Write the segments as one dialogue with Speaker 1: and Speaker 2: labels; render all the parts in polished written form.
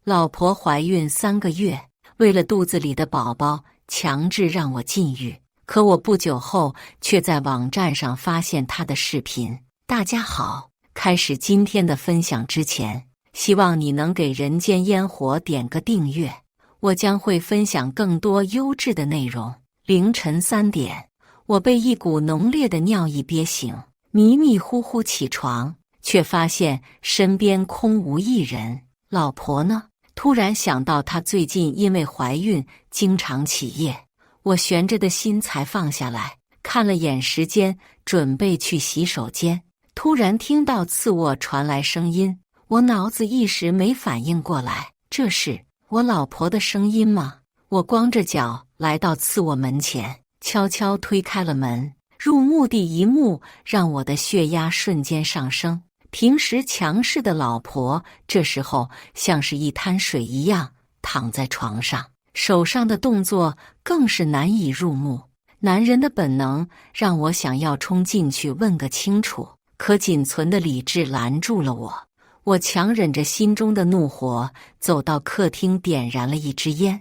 Speaker 1: 老婆怀孕3个月，为了肚子里的宝宝，强制让我禁欲。可我不久后却在网站上发现她的视频。大家好，开始今天的分享之前，希望你能给人间烟火点个订阅，我将会分享更多优质的内容。凌晨3点，我被一股浓烈的尿意憋醒，迷迷糊糊起床，却发现身边空无一人。老婆呢？突然想到她最近因为怀孕经常起夜，我悬着的心才放下来，看了眼时间，准备去洗手间。突然听到次卧传来声音，我脑子一时没反应过来，这是我老婆的声音吗？我光着脚来到次卧门前，悄悄推开了门。入目的一幕让我的血压瞬间上升。平时强势的老婆，这时候像是一滩水一样躺在床上，手上的动作更是难以入目。男人的本能让我想要冲进去问个清楚，可仅存的理智拦住了我。我强忍着心中的怒火，走到客厅，点燃了一支烟。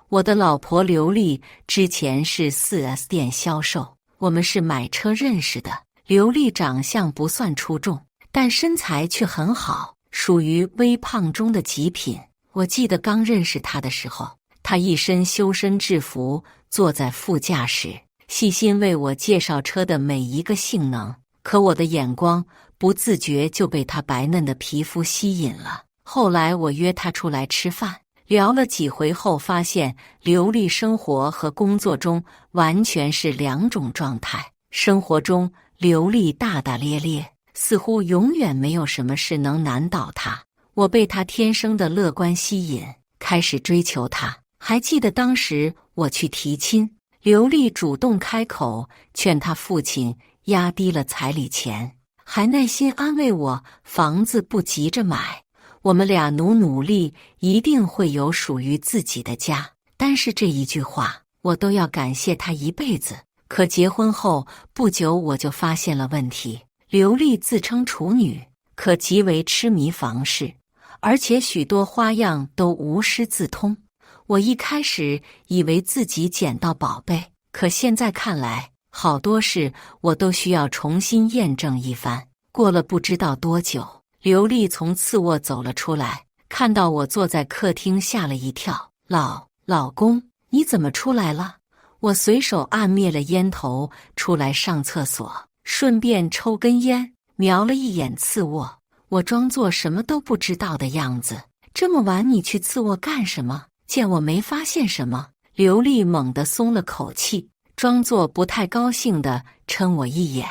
Speaker 1: 我的老婆刘丽之前是 4S 店销售，我们是买车认识的。刘丽长相不算出众，但身材却很好，属于微胖中的极品。我记得刚认识她的时候，她一身修身制服，坐在副驾驶，细心为我介绍车的每一个性能。可我的眼光不自觉就被她白嫩的皮肤吸引了。后来我约她出来吃饭，聊了几回后发现刘丽生活和工作中完全是两种状态。生活中刘丽大大咧咧，似乎永远没有什么事能难倒她。我被她天生的乐观吸引，开始追求她。还记得当时我去提亲，刘丽主动开口劝她父亲压低了彩礼钱，还耐心安慰我房子不急着买，我们俩努力一定会有属于自己的家。但是这一句话我都要感谢她一辈子。可结婚后不久我就发现了问题。刘丽自称处女，可极为痴迷房事，而且许多花样都无师自通。我一开始以为自己捡到宝贝，可现在看来，好多事我都需要重新验证一番。过了不知道多久，刘丽从次卧走了出来，看到我坐在客厅，吓了一跳。老公，你怎么出来了？我随手按灭了烟头，出来上厕所，顺便抽根烟，瞄了一眼次卧。我装作什么都不知道的样子。这么晚你去次卧干什么？见我没发现什么，刘丽猛地松了口气，装作不太高兴地嗔我一眼。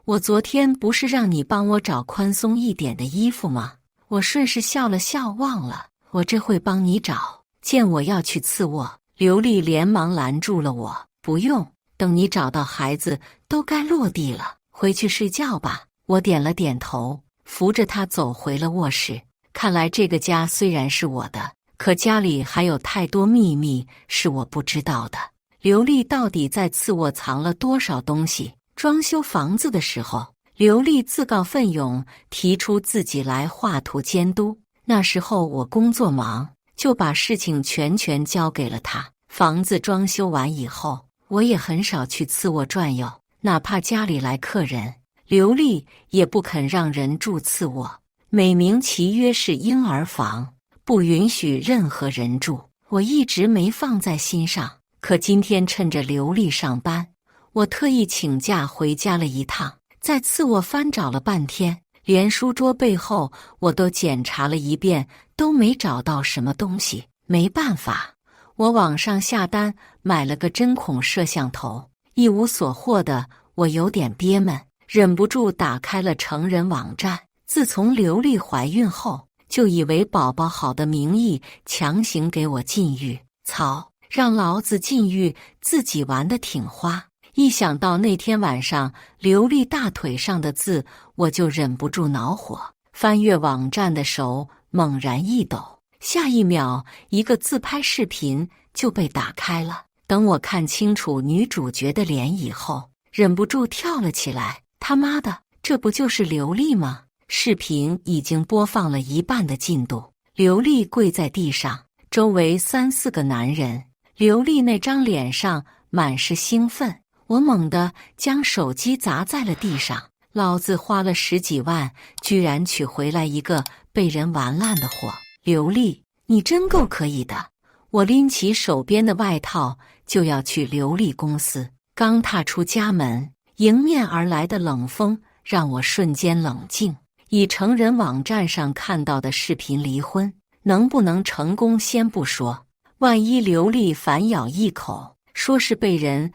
Speaker 1: 我昨天不是让你帮我找宽松一点的衣服吗？我顺势笑了笑，忘了，我这会帮你找。见我要去次卧，刘丽连忙拦住了我，不用，等你找到孩子都该落地了，回去睡觉吧。我点了点头，扶着她走回了卧室。看来这个家虽然是我的，可家里还有太多秘密是我不知道的。刘丽到底在次卧藏了多少东西？装修房子的时候，刘丽自告奋勇提出自己来画图监督。那时候我工作忙，就把事情全交给了她。房子装修完以后，我也很少去次卧转悠，哪怕家里来客人，刘丽也不肯让人住次卧，美名其曰是婴儿房，不允许任何人住。我一直没放在心上，可今天趁着刘丽上班，我特意请假回家了一趟，在次卧翻找了半天，连书桌背后我都检查了一遍，都没找到什么东西。没办法，我网上下单买了个针孔摄像头。一无所获的我有点憋闷，忍不住打开了成人网站。自从刘丽怀孕后，就以为宝宝好的名义强行给我禁欲。操，让老子禁欲，自己玩得挺花。一想到那天晚上刘丽大腿上的字，我就忍不住恼火，翻阅网站的手猛然一抖，下一秒一个自拍视频就被打开了。等我看清楚女主角的脸以后，忍不住跳了起来，他妈的，这不就是刘丽吗？视频已经播放了一半的进度，刘丽跪在地上，周围3、4个男人。刘丽那张脸上满是兴奋，我猛地将手机砸在了地上。老子花了10几万，居然娶回来一个被人玩烂的货。刘丽，你真够可以的！我拎起手边的外套就要去刘丽公司，刚踏出家门，迎面而来的冷风让我瞬间冷静。以成人网站上看到的视频离婚，能不能成功先不说，万一刘丽反咬一口，说是被人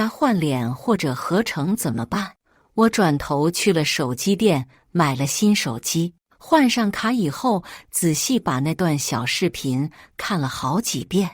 Speaker 1: 换脸或者合成怎么办？我转头去了手机店，买了新手机，换上卡以后，仔细把那段小视频看了好几遍。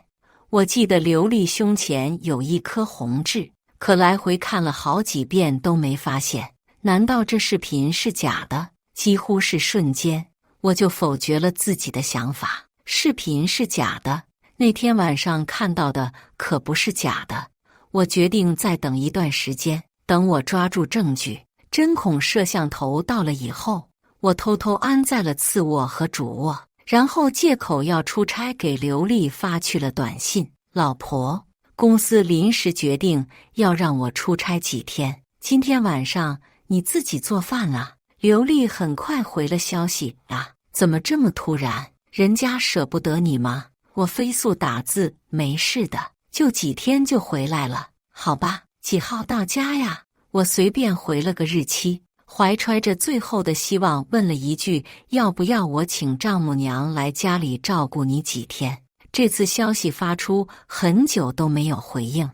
Speaker 1: 我记得刘丽胸前有一颗红痣，可来回看了好几遍都没发现。难道这视频是假的？几乎是瞬间，我就否决了自己的想法。视频是假的，那天晚上看到的可不是假的。我决定再等一段时间，等我抓住证据，针孔摄像头到了以后，我偷偷安在了次卧和主卧，然后借口要出差给刘丽发去了短信：老婆，公司临时决定要让我出差几天，今天晚上你自己做饭啊。刘丽很快回了消息：啊，怎么这么突然？人家舍不得你吗？我飞速打字：没事的，就几天就回来了。好吧，几号到家呀？我随便回了个日期，怀揣着最后的希望问了一句：要不要我请丈母娘来家里照顾你几天？这次消息发出很久都没有回应，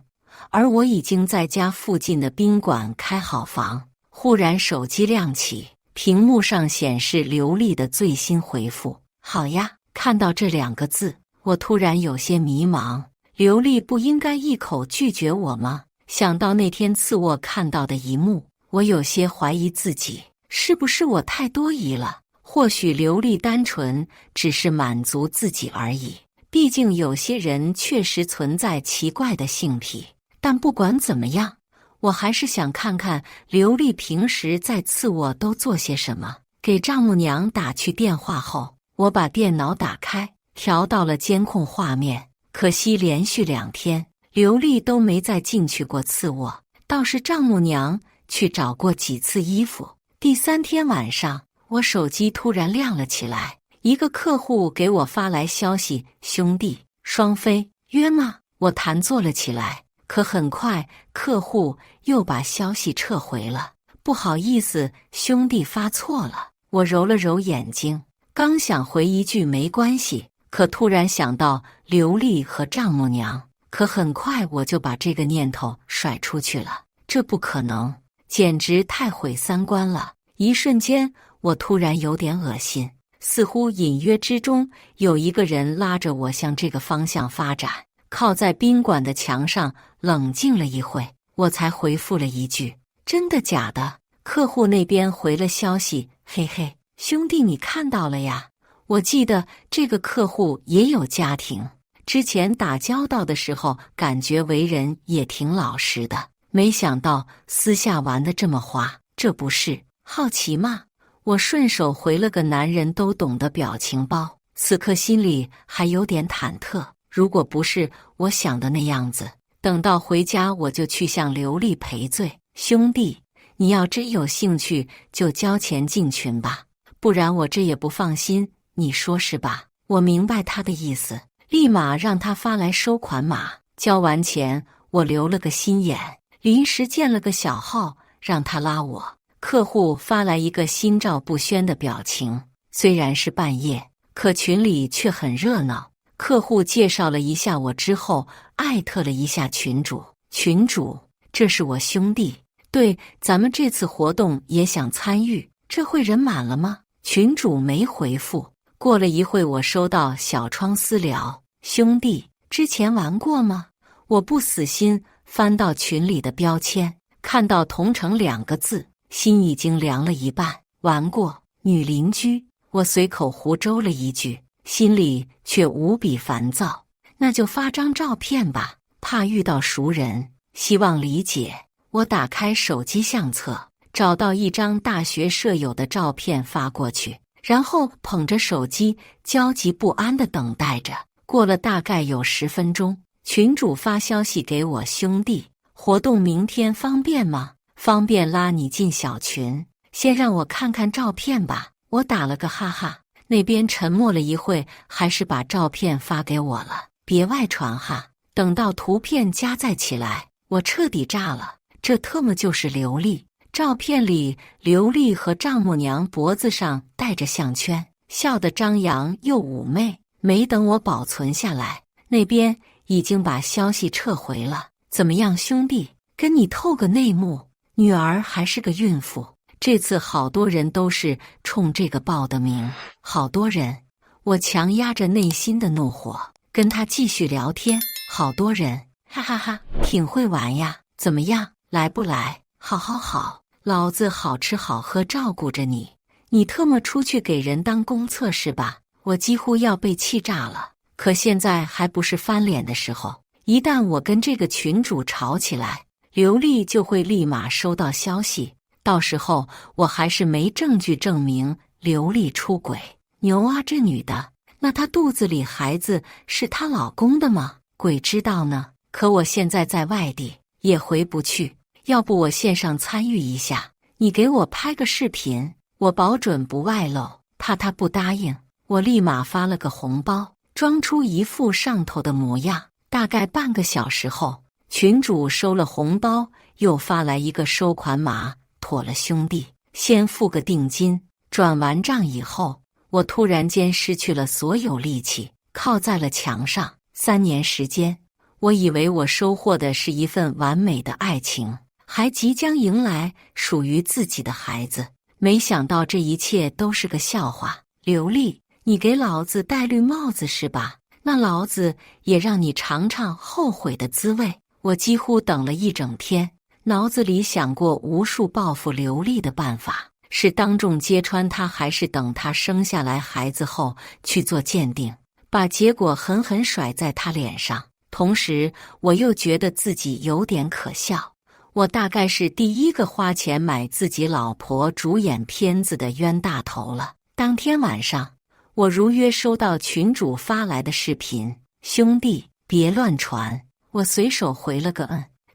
Speaker 1: 而我已经在家附近的宾馆开好房。忽然手机亮起，屏幕上显示刘丽的最新回复：好呀。看到这2个字，我突然有些迷茫。刘丽不应该一口拒绝我吗？想到那天次卧看到的一幕，我有些怀疑自己，是不是我太多疑了？或许刘丽单纯只是满足自己而已，毕竟有些人确实存在奇怪的性癖。但不管怎么样，我还是想看看刘丽平时在次卧都做些什么。给丈母娘打去电话后，我把电脑打开，调到了监控画面。可惜连续2天，刘丽都没再进去过次卧，倒是丈母娘去找过几次衣服。第3天晚上，我手机突然亮了起来，一个客户给我发来消息：兄弟，双飞约吗？我弹坐了起来，可很快客户又把消息撤回了。不好意思，兄弟发错了。我揉了揉眼睛，刚想回一句没关系，可突然想到刘丽和丈母娘，可很快我就把这个念头甩出去了。这不可能，简直太毁3观了。一瞬间，我突然有点恶心，似乎隐约之中有一个人拉着我向这个方向发展。靠在宾馆的墙上冷静了一会，我才回复了一句：真的假的？客户那边回了消息：嘿嘿，兄弟你看到了呀。我记得这个客户也有家庭，之前打交道的时候感觉为人也挺老实的，没想到私下玩得这么花，这不是好奇吗？我顺手回了个男人都懂的表情包，此刻心里还有点忐忑。如果不是我想的那样子，等到回家我就去向刘丽赔罪。兄弟，你要真有兴趣就交钱进群吧，不然我这也不放心，你说是吧？我明白他的意思，立马让他发来收款码。交完钱，我留了个心眼，临时建了个小号让他拉我。客户发来一个心照不宣的表情，虽然是半夜，可群里却很热闹。客户介绍了一下我之后，艾特了一下群主。群主，这是我兄弟，对，咱们这次活动也想参与，这会人满了吗？群主没回复。过了一会，我收到小窗私聊：兄弟，之前玩过吗？我不死心，翻到群里的标签，看到同城2个字，心已经凉了一半。玩过，女邻居，我随口胡诌了一句，心里却无比烦躁。那就发张照片吧，怕遇到熟人，希望理解。我打开手机相册，找到一张大学舍友的照片发过去，然后捧着手机，焦急不安地等待着。过了大概有10分钟，群主发消息给我：兄弟，活动明天方便吗？方便拉你进小群，先让我看看照片吧。我打了个哈哈，那边沉默了一会，还是把照片发给我了。别外传哈。等到图片加载起来，我彻底炸了，这特么就是刘丽。照片里，刘丽和丈母娘脖子上戴着项圈，笑得张扬又妩媚。没等我保存下来，那边已经把消息撤回了。怎么样，兄弟，跟你透个内幕，女儿还是个孕妇。这次好多人都是冲这个报的名，好多人。我强压着内心的怒火，跟他继续聊天。好多人，哈哈哈，挺会玩呀。怎么样，来不来？好好好，老子好吃好喝照顾着你，你特么出去给人当公厕是吧？我几乎要被气炸了。可现在还不是翻脸的时候，一旦我跟这个群主吵起来，刘丽就会立马收到消息，到时候我还是没证据证明刘丽出轨。牛啊，这女的，那她肚子里孩子是她老公的吗？鬼知道呢。可我现在在外地，也回不去，要不我线上参与一下，你给我拍个视频，我保准不外露。他不答应，我立马发了个红包，装出一副上头的模样。大概半个小时后，群主收了红包，又发来一个收款码。妥了，兄弟，先付个定金。转完账以后，我突然间失去了所有力气，靠在了墙上。3年时间，我以为我收获的是一份完美的爱情，还即将迎来属于自己的孩子，没想到这一切都是个笑话。刘丽，你给老子戴绿帽子是吧？那老子也让你尝尝后悔的滋味。我几乎等了一整天，脑子里想过无数报复刘丽的办法，是当众揭穿她，还是等她生下来孩子后去做鉴定，把结果狠狠甩在她脸上。同时我又觉得自己有点可笑，我大概是第一个花钱买自己老婆主演片子的冤大头了。当天晚上，我如约收到群主发来的视频，兄弟别乱传。我随手回了个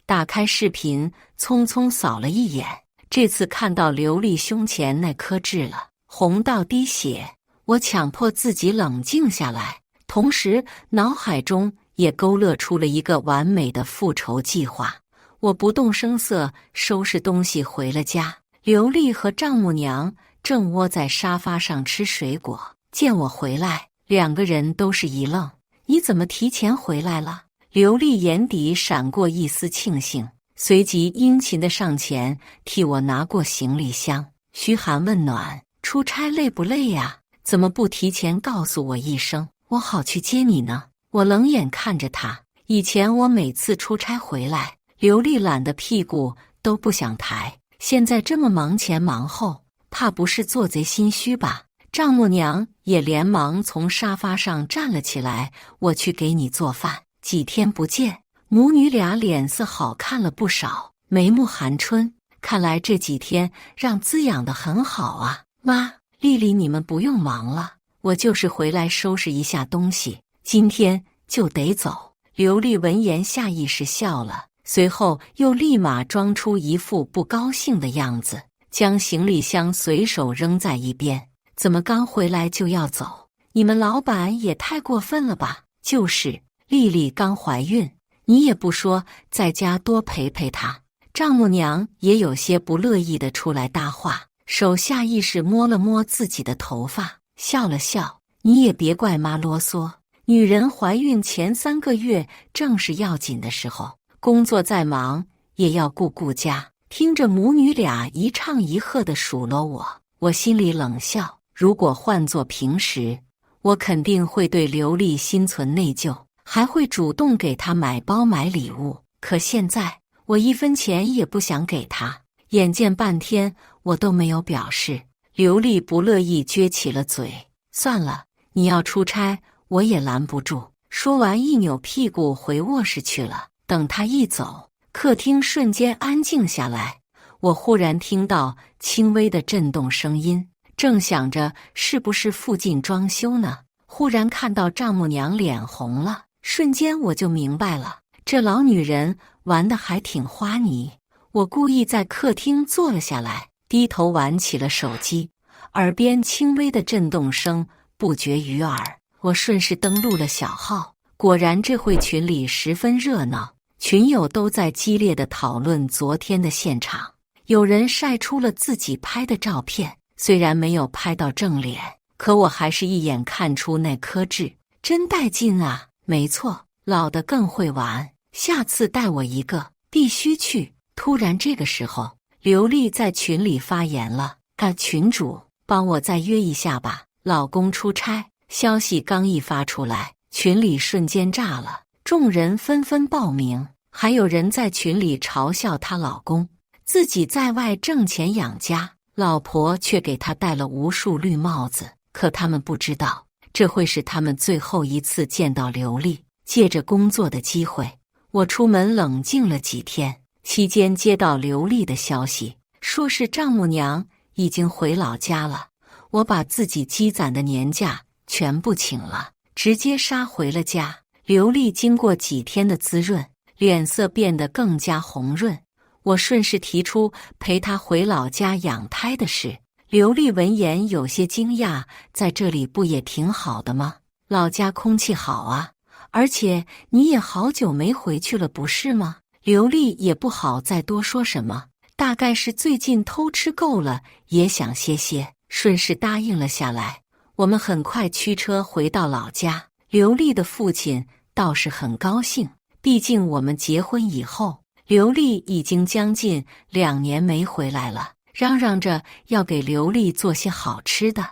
Speaker 1: 打开视频，匆匆扫了一眼，这次看到刘丽胸前那颗痣了，红到滴血。我强迫自己冷静下来，同时脑海中也勾勒出了一个完美的复仇计划。我不动声色收拾东西回了家，刘丽和丈母娘正窝在沙发上吃水果，见我回来，两个人都是一愣。你怎么提前回来了？刘丽眼底闪过一丝庆幸，随即殷勤地上前替我拿过行李箱，嘘寒问暖。出差累不累呀？怎么不提前告诉我一声，我好去接你呢？我冷眼看着他，以前我每次出差回来，刘丽懒得屁股都不想抬，现在这么忙前忙后，怕不是做贼心虚吧？丈母娘也连忙从沙发上站了起来，我去给你做饭。几天不见，母女俩脸色好看了不少，眉目含春，看来这几天让滋养得很好啊。妈，丽丽你们不用忙了，我就是回来收拾一下东西，今天就得走。刘丽闻言下意识笑了，随后又立马装出一副不高兴的样子，将行李箱随手扔在一边。怎么刚回来就要走？你们老板也太过分了吧？就是，丽丽刚怀孕，你也不说在家多陪陪她。丈母娘也有些不乐意的出来搭话，手下意识摸了摸自己的头发，笑了笑。你也别怪妈啰嗦，女人怀孕前3个月正是要紧的时候，工作再忙也要顾家。听着母女俩一唱一和的数落我心里冷笑。如果换作平时，我肯定会对刘丽心存内疚，还会主动给她买包买礼物。可现在，我1分钱也不想给她，眼见半天我都没有表示。刘丽不乐意撅起了嘴，算了，你要出差，我也拦不住。说完一扭屁股回卧室去了。等她一走，客厅瞬间安静下来。我忽然听到轻微的震动声音，正想着是不是附近装修呢，忽然看到丈母娘脸红了，瞬间我就明白了，这老女人玩得还挺花泥。我故意在客厅坐了下来，低头玩起了手机，耳边轻微的震动声不绝于耳。我顺势登录了小号，果然这会群里十分热闹，群友都在激烈的讨论昨天的现场。有人晒出了自己拍的照片，虽然没有拍到正脸，可我还是一眼看出那颗痣，真带劲啊！没错，老的更会玩，下次带我一个，必须去。突然这个时候，刘丽在群里发言了：群主，帮我再约一下吧，老公出差。消息刚一发出来，群里瞬间炸了，众人纷纷报名，还有人在群里嘲笑她老公，自己在外挣钱养家，老婆却给他戴了无数绿帽子。可他们不知道，这会是他们最后一次见到刘丽。借着工作的机会，我出门冷静了几天，期间接到刘丽的消息，说是丈母娘已经回老家了。我把自己积攒的年假全部请了，直接杀回了家。刘丽经过几天的滋润，脸色变得更加红润。我顺势提出陪她回老家养胎的事。刘丽闻言有些惊讶，在这里不也挺好的吗？老家空气好啊，而且你也好久没回去了，不是吗？刘丽也不好再多说什么，大概是最近偷吃够了，也想歇歇，顺势答应了下来。我们很快驱车回到老家，刘丽的父亲倒是很高兴，毕竟我们结婚以后，刘丽已经将近2年没回来了，嚷嚷着要给刘丽做些好吃的。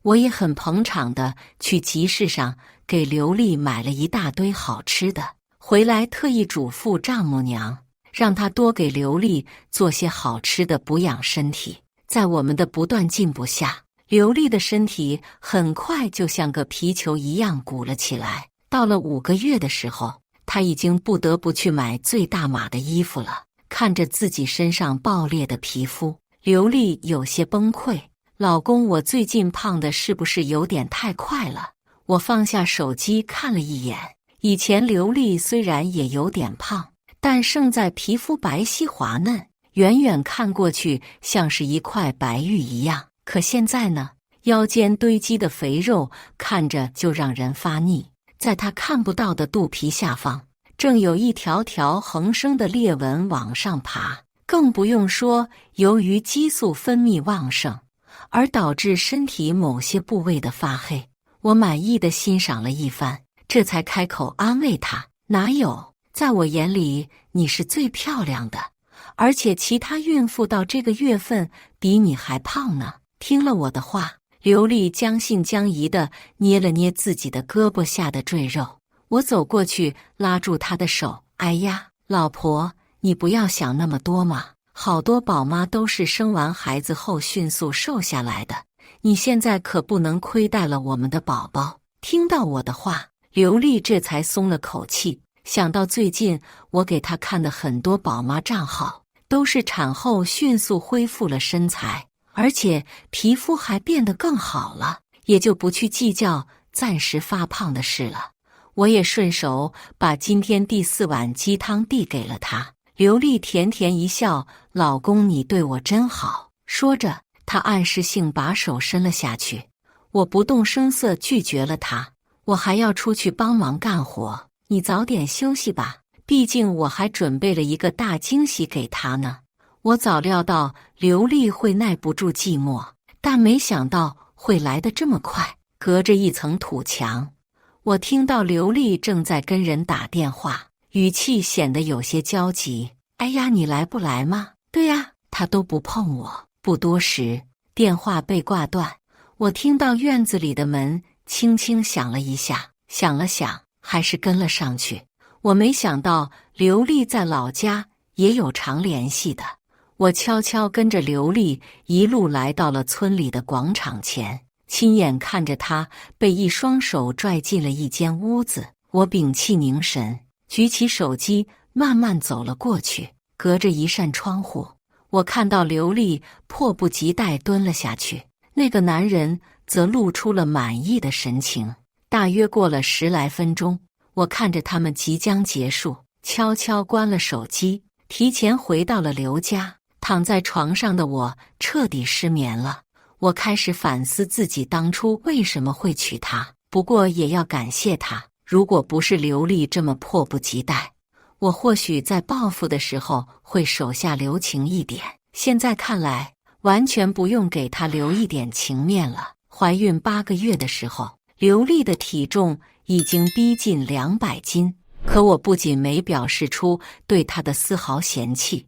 Speaker 1: 我也很捧场的去集市上给刘丽买了一大堆好吃的，回来特意嘱咐丈母娘，让她多给刘丽做些好吃的补养身体。在我们的不断进步下，刘丽的身体很快就像个皮球一样鼓了起来。到了5个月的时候，她已经不得不去买最大码的衣服了。看着自己身上爆裂的皮肤，刘丽有些崩溃。老公，我最近胖的是不是有点太快了？我放下手机看了一眼，以前刘丽虽然也有点胖，但胜在皮肤白皙滑嫩，远远看过去像是一块白玉一样。可现在呢，腰间堆积的肥肉看着就让人发腻，在她看不到的肚皮下方，正有一条条横生的裂纹往上爬。更不用说由于激素分泌旺盛而导致身体某些部位的发黑。我满意的欣赏了一番，这才开口安慰她：哪有，在我眼里你是最漂亮的，而且其他孕妇到这个月份比你还胖呢。听了我的话，刘丽将信将疑地捏了捏自己的胳膊下的赘肉。我走过去拉住她的手：哎呀，老婆，你不要想那么多嘛，好多宝妈都是生完孩子后迅速瘦下来的，你现在可不能亏待了我们的宝宝。听到我的话，刘丽这才松了口气，想到最近我给她看的很多宝妈账号，都是产后迅速恢复了身材，而且皮肤还变得更好了，也就不去计较暂时发胖的事了。我也顺手把今天第4碗鸡汤递给了她。刘丽甜甜一笑：老公，你对我真好。说着，她暗示性把手伸了下去。我不动声色拒绝了她，我还要出去帮忙干活，你早点休息吧，毕竟我还准备了一个大惊喜给她呢。我早料到刘丽会耐不住寂寞，但没想到会来得这么快。隔着一层土墙，我听到刘丽正在跟人打电话，语气显得有些焦急。哎呀，你来不来吗？对呀，他都不碰我。不多时，电话被挂断。我听到院子里的门轻轻响了一下，想了想，还是跟了上去。我没想到刘丽在老家也有常联系的。我悄悄跟着刘丽一路来到了村里的广场前，亲眼看着她被一双手拽进了一间屋子。我屏气凝神，举起手机慢慢走了过去。隔着一扇窗户，我看到刘丽迫不及待蹲了下去，那个男人则露出了满意的神情。大约过了10来分钟，我看着他们即将结束，悄悄关了手机，提前回到了刘家。躺在床上的我彻底失眠了。我开始反思自己当初为什么会娶她，不过也要感谢她。如果不是刘丽这么迫不及待，我或许在报复的时候会手下留情一点。现在看来，完全不用给她留一点情面了。怀孕8个月的时候，刘丽的体重已经逼近200斤，可我不仅没表示出对她的丝毫嫌弃，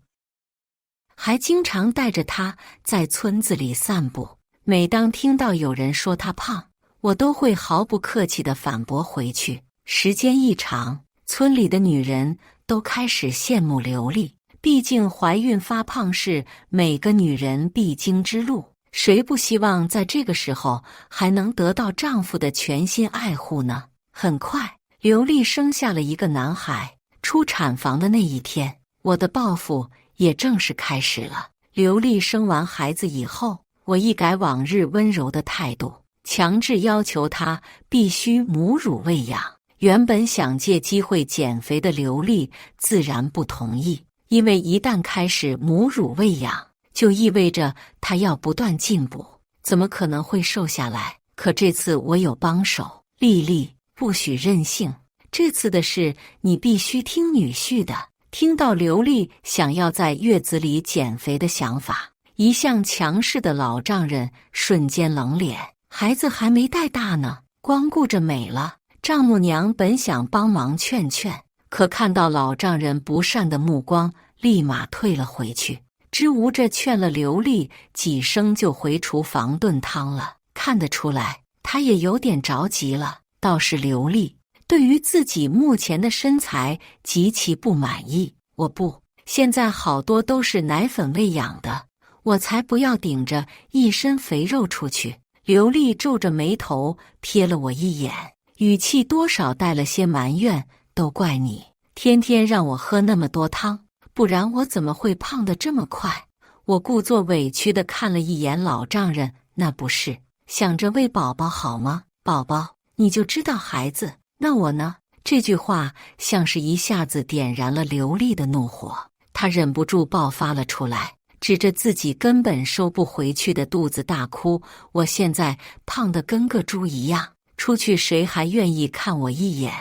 Speaker 1: 还经常带着她在村子里散步。每当听到有人说她胖，我都会毫不客气地反驳回去。时间一长，村里的女人都开始羡慕刘丽，毕竟怀孕发胖是每个女人必经之路，谁不希望在这个时候还能得到丈夫的全心爱护呢？很快，刘丽生下了一个男孩。出产房的那一天，我的报复也正式开始了。刘丽生完孩子以后，我一改往日温柔的态度，强制要求她必须母乳喂养。原本想借机会减肥的刘丽自然不同意，因为一旦开始母乳喂养，就意味着她要不断进补，怎么可能会瘦下来？可这次我有帮手，丽丽不许任性，这次的事你必须听女婿的。听到刘丽想要在月子里减肥的想法，一向强势的老丈人瞬间冷脸。孩子还没带大呢，光顾着美了。丈母娘本想帮忙劝劝，可看到老丈人不善的目光，立马退了回去。支吾着劝了刘丽几声，就回厨房炖汤了。看得出来，他也有点着急了。倒是刘丽对于自己目前的身材极其不满意。我不，现在好多都是奶粉喂养的，我才不要顶着一身肥肉出去。刘丽皱着眉头瞥了我一眼，语气多少带了些埋怨，都怪你，天天让我喝那么多汤，不然我怎么会胖得这么快？我故作委屈地看了一眼老丈人，那不是想着为宝宝好吗？宝宝，你就知道孩子，那我呢？这句话像是一下子点燃了刘丽的怒火，她忍不住爆发了出来，指着自己根本收不回去的肚子大哭。我现在胖得跟个猪一样，出去谁还愿意看我一眼？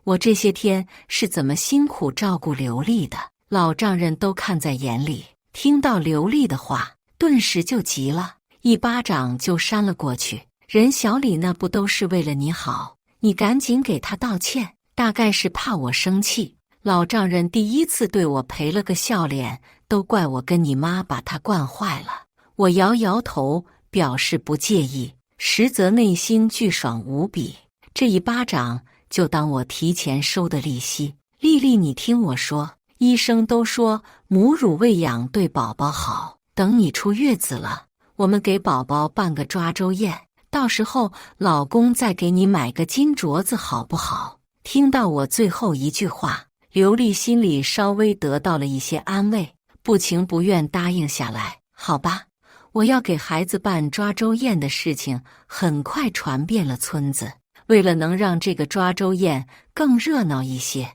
Speaker 1: 我这些天是怎么辛苦照顾刘丽的，老丈人都看在眼里。听到刘丽的话，顿时就急了，一巴掌就扇了过去。人小李那不都是为了你好，你赶紧给他道歉，大概是怕我生气。老丈人第一次对我赔了个笑脸，都怪我跟你妈把他惯坏了。我摇摇头，表示不介意，实则内心巨爽无比。这一巴掌就当我提前收的利息。丽丽，你听我说，医生都说母乳喂养对宝宝好，等你出月子了，我们给宝宝办个抓周宴，到时候老公再给你买个金镯子好不好？听到我最后一句话，刘丽心里稍微得到了一些安慰，不情不愿答应下来。好吧，我要给孩子办抓周宴的事情很快传遍了村子。为了能让这个抓周宴更热闹一些，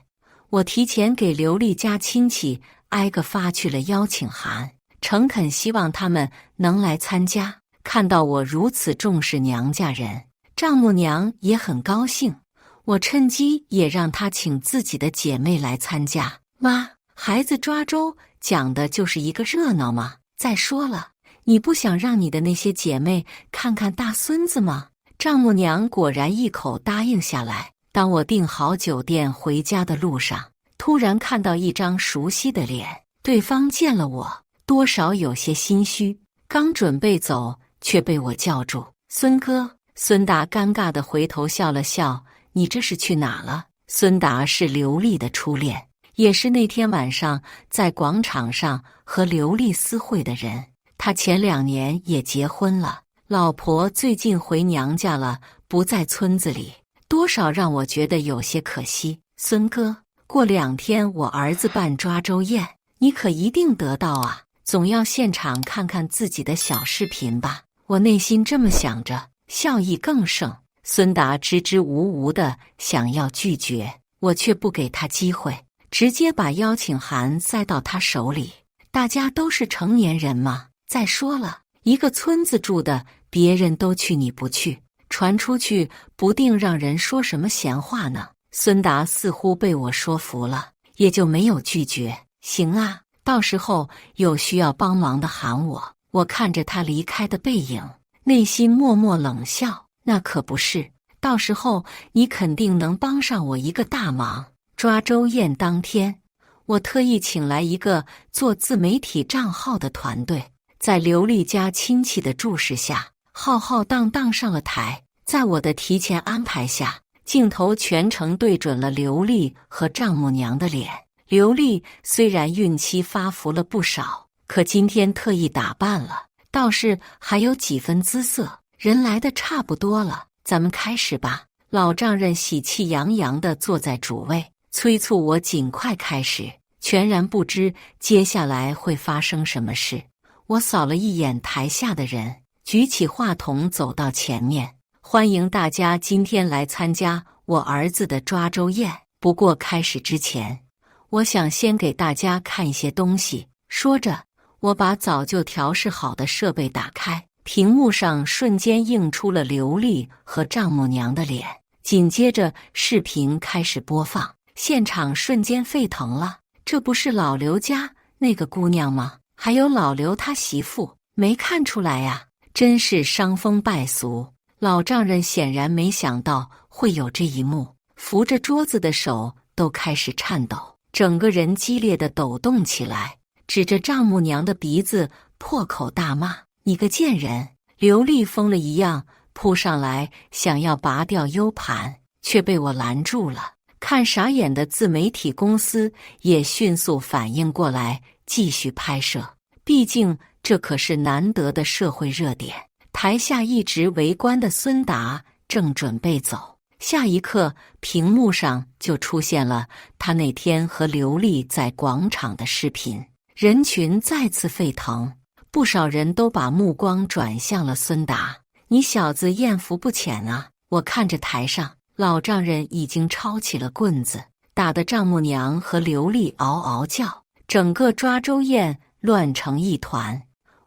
Speaker 1: 我提前给刘丽家亲戚挨个发去了邀请函，诚恳希望他们能来参加。看到我如此重视娘家人，丈母娘也很高兴。我趁机也让她请自己的姐妹来参加。妈，孩子抓周讲的就是一个热闹嘛。再说了，你不想让你的那些姐妹看看大孙子吗？丈母娘果然一口答应下来。当我订好酒店回家的路上，突然看到一张熟悉的脸，对方见了我，多少有些心虚，刚准备走，却被我叫住。孙哥。孙达尴尬地回头笑了笑，你这是去哪了？孙达是刘丽的初恋，也是那天晚上在广场上和刘丽私会的人。他前2年也结婚了，老婆最近回娘家了，不在村子里，多少让我觉得有些可惜。孙哥，过2天我儿子办抓周宴，你可一定得到啊，总要现场看看自己的小视频吧。我内心这么想着，笑意更盛。孙达支支吾吾的想要拒绝，我却不给他机会，直接把邀请函塞到他手里。大家都是成年人嘛，再说了，一个村子住的，别人都去你不去，传出去不定让人说什么闲话呢。孙达似乎被我说服了，也就没有拒绝。行啊，到时候有需要帮忙的喊我。我看着他离开的背影，内心默默冷笑。那可不是，到时候你肯定能帮上我一个大忙。抓周宴当天，我特意请来一个做自媒体账号的团队，在刘丽家亲戚的注视下，浩浩荡荡上了台。在我的提前安排下，镜头全程对准了刘丽和丈母娘的脸。刘丽虽然孕期发福了不少，可今天特意打扮了，倒是还有几分姿色。人来的差不多了，咱们开始吧。老丈人喜气洋洋地坐在主位，催促我尽快开始，全然不知接下来会发生什么事。我扫了一眼台下的人，举起话筒走到前面，欢迎大家今天来参加我儿子的抓周宴。不过开始之前，我想先给大家看一些东西。说着，我把早就调试好的设备打开，屏幕上瞬间映出了刘丽和丈母娘的脸。紧接着视频开始播放，现场瞬间沸腾了。这不是老刘家那个姑娘吗？还有老刘他媳妇，没看出来呀，真是伤风败俗。老丈人显然没想到会有这一幕，扶着桌子的手都开始颤抖，整个人激烈的抖动起来，指着丈母娘的鼻子破口大骂：“你个贱人！”刘丽疯了一样扑上来，想要拔掉 U 盘，却被我拦住了。看傻眼的自媒体公司也迅速反应过来，继续拍摄。毕竟这可是难得的社会热点。台下一直围观的孙达正准备走，下一刻屏幕上就出现了他那天和刘丽在广场的视频，人群再次沸腾，不少人都把目光转向了孙达。你小子艳福不浅啊！我看着台上，老丈人已经抄起了棍子，打得丈母娘和刘丽嗷嗷叫，整个抓周宴乱成一团。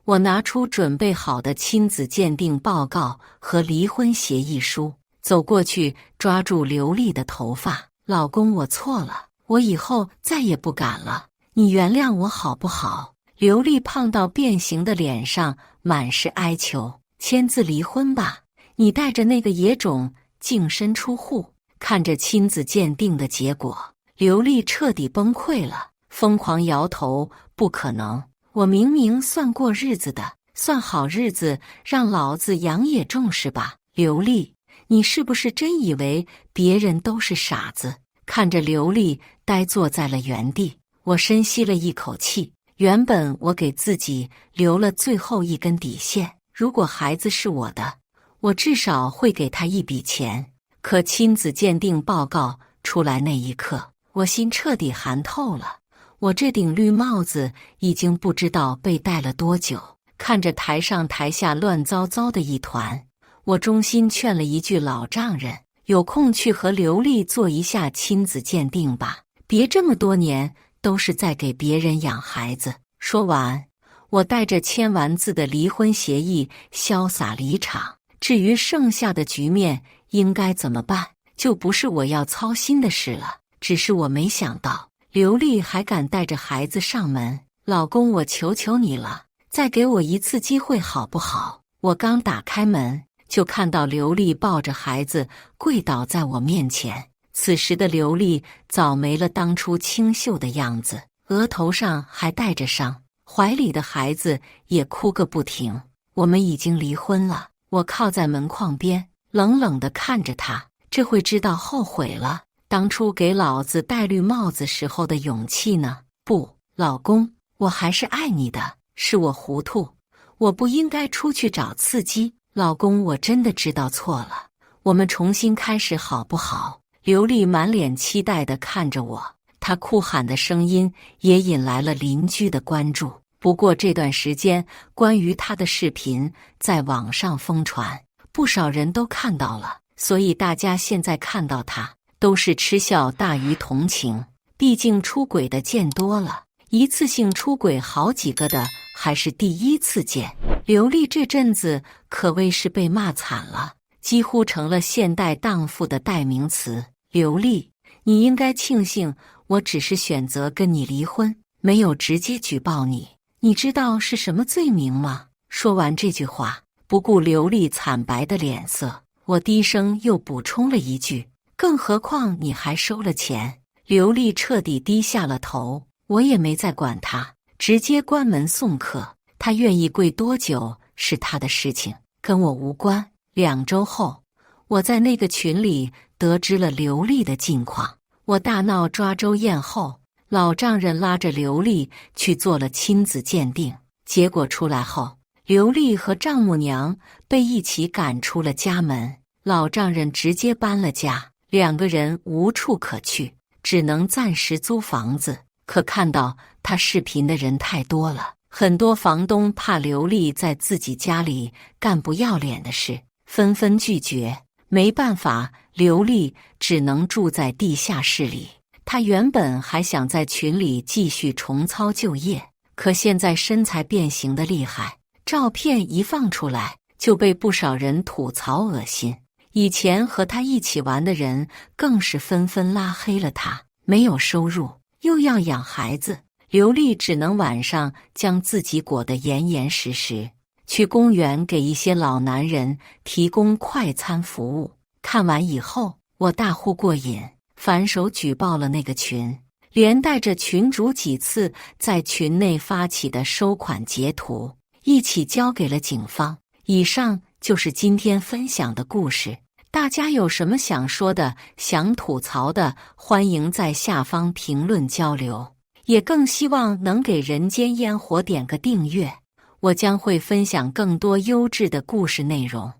Speaker 1: 我拿出准备好的亲子鉴定报告和离婚协议书，走过去抓住刘丽的头发：“老公，我错了，我以后再也不敢了，你原谅我好不好？”刘丽胖到变形的脸上满是哀求：“签字离婚吧，你带着那个野种净身出户。”看着亲子鉴定的结果，刘丽彻底崩溃了，疯狂摇头：“不可能，我明明算过日子的，算好日子让老子养野种是吧？”刘丽，你是不是真以为别人都是傻子？看着刘丽呆坐在了原地，我深吸了一口气。原本我给自己留了最后一根底线，如果孩子是我的，我至少会给他一笔钱。可亲子鉴定报告出来那一刻，我心彻底寒透了。我这顶绿帽子已经不知道被戴了多久。看着台上台下乱糟糟的一团，我衷心劝了一句老丈人：“有空去和刘丽做一下亲子鉴定吧，别这么多年都是在给别人养孩子。”说完，我带着签完字的离婚协议潇洒离场。至于剩下的局面应该怎么办，就不是我要操心的事了。只是我没想到刘丽还敢带着孩子上门。老公，我求求你了，再给我一次机会好不好？我刚打开门，就看到刘丽抱着孩子跪倒在我面前。此时的刘丽早没了当初清秀的样子，额头上还带着伤，怀里的孩子也哭个不停。我们已经离婚了。我靠在门框边，冷冷地看着他。这会知道后悔了，当初给老子戴绿帽子时候的勇气呢？不，老公，我还是爱你的，是我糊涂，我不应该出去找刺激。老公，我真的知道错了，我们重新开始好不好？刘丽满脸期待地看着我，她哭喊的声音也引来了邻居的关注。不过这段时间关于他的视频在网上疯传，不少人都看到了，所以大家现在看到他都是嗤笑大于同情。毕竟出轨的见多了，一次性出轨好几个的还是第一次见。刘丽这阵子可谓是被骂惨了，几乎成了现代荡妇的代名词。刘丽，你应该庆幸我只是选择跟你离婚，没有直接举报你。你知道是什么罪名吗？说完这句话，不顾刘丽惨白的脸色，我低声又补充了一句：更何况你还收了钱。刘丽彻底低下了头，我也没再管她，直接关门送客。她愿意跪多久是她的事情，跟我无关。2周后，我在那个群里得知了刘丽的近况。我大闹抓周宴后，老丈人拉着刘丽去做了亲子鉴定，结果出来后，刘丽和丈母娘被一起赶出了家门，老丈人直接搬了家，2个人无处可去，只能暂时租房子。可看到他视频的人太多了，很多房东怕刘丽在自己家里干不要脸的事，纷纷拒绝。没办法，刘丽只能住在地下室里。她原本还想在群里继续重操旧业，可现在身材变形的厉害，照片一放出来就被不少人吐槽恶心。以前和她一起玩的人更是纷纷拉黑了她。没有收入，又要养孩子，刘丽只能晚上将自己裹得严严实实，去公园给一些老男人提供快餐服务。看完以后，我大呼过瘾，反手举报了那个群，连带着群主几次在群内发起的收款截图一起交给了警方。以上就是今天分享的故事，大家有什么想说的、想吐槽的，欢迎在下方评论交流，也更希望能给人间烟火点个订阅，我将会分享更多优质的故事内容。